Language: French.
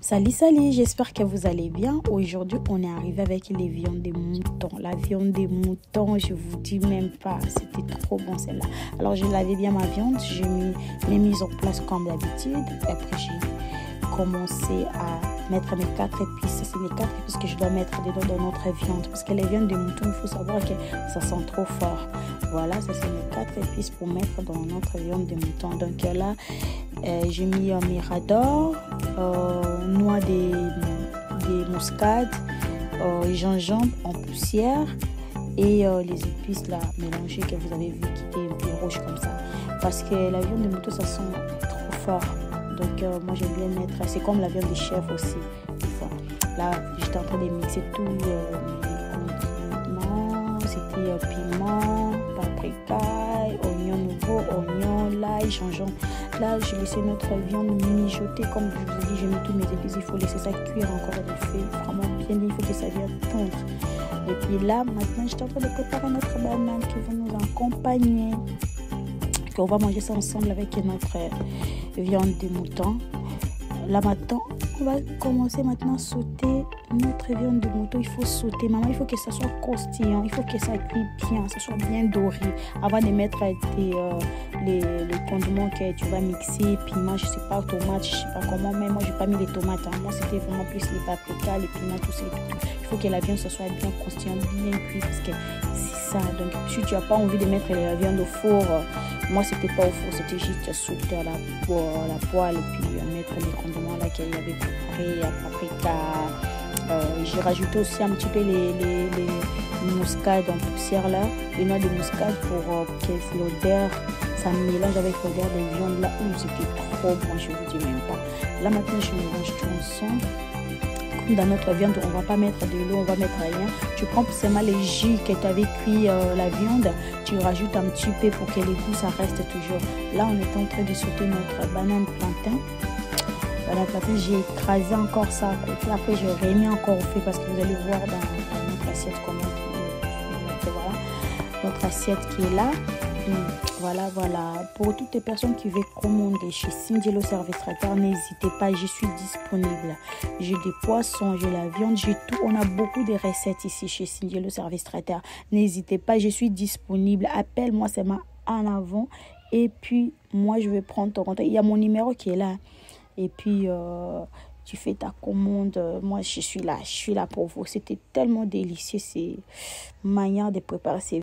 Salut, j'espère que vous allez bien. Aujourd'hui, on est arrivé avec les viandes de mouton. La viande de mouton, je vous dis même pas, c'était trop bon celle-là. Alors, je lavais bien ma viande, j'ai mis mes mises en place comme d'habitude. Après, j'ai commencé à mettre mes 4 épices. C'est les 4 épices que je dois mettre dedans dans notre viande. Parce que les viandes de mouton, il faut savoir que ça sent trop fort. Voilà, ça c'est les 4 épices pour mettre dans notre viande de mouton. Donc là, j'ai mis mirador, noix de muscade, gingembre en poussière et les épices là mélangées que vous avez vu qui étaient un peu rouges comme ça. Parce que la viande de mouton, ça sent trop fort. Donc moi j'aime bien mettre, c'est comme la viande de chèvre aussi. Des fois. Là, j'étais en train de mixer tout condiments, c'était piment, paprika, oignon nouveau, oignon, l'ail, gingembre. Là, j'ai laissé notre viande mijoter. Comme je vous ai dit, j'ai mis tous mes épices. Il faut laisser ça cuire encore de fait. Vraiment bien, il faut que ça vienne tendre. Et puis là, maintenant, j'étais en train de préparer notre banane qui va nous accompagner. On va manger ça ensemble avec notre viande de mouton. Là maintenant, on va commencer maintenant à sauter notre viande de mouton. Il faut sauter, maman, il faut que ça soit croustillant, il faut que ça cuise bien, ça soit bien doré avant de mettre les condiments que tu vas mixer, piment, je sais pas, tomates, je sais pas comment, mais moi j'ai pas mis les tomates, hein. Moi c'était vraiment plus les paprikas, les piments, tout ça. Il faut que la viande ça soit bien croustillant, bien cuit, parce que c'est ça. Donc si tu n'as pas envie de mettre la viande au four, moi c'était pas au four, c'était juste sauter à la poêle et puis mettre les condiments là qu'il y avait préparé, paprika. J'ai rajouté aussi un petit peu les muscades en poussière là, les noix de muscade pour que l'odeur, ça mélange avec l'odeur des viandes là. C'était trop bon, je vous dis même pas. Là maintenant je mélange tout ensemble. Comme dans notre viande, on va pas mettre de l'eau, on va mettre rien. Tu prends seulement les jus que tu avais cuit la viande, tu rajoutes un petit peu pour que les goûts ça reste toujours. Là on est en train de sauter notre banane plantain. J'ai écrasé encore ça à côté. Après, je remis encore au feu parce que vous allez voir dans notre assiette comment. Voilà, notre assiette qui est là. Voilà. Pour toutes les personnes qui veulent commander chez Cindy Le Service Traiteur, n'hésitez pas, je suis disponible. J'ai des poissons, j'ai la viande, j'ai tout. On a beaucoup de recettes ici chez Cindy Le Service Traiteur. N'hésitez pas, je suis disponible. Appelle-moi seulement en avant. Et puis, moi, je vais prendre ton contact. Il y a mon numéro qui est là. Et puis, tu fais ta commande. Moi, je suis là pour vous. C'était tellement délicieux, ces manières de préparer ces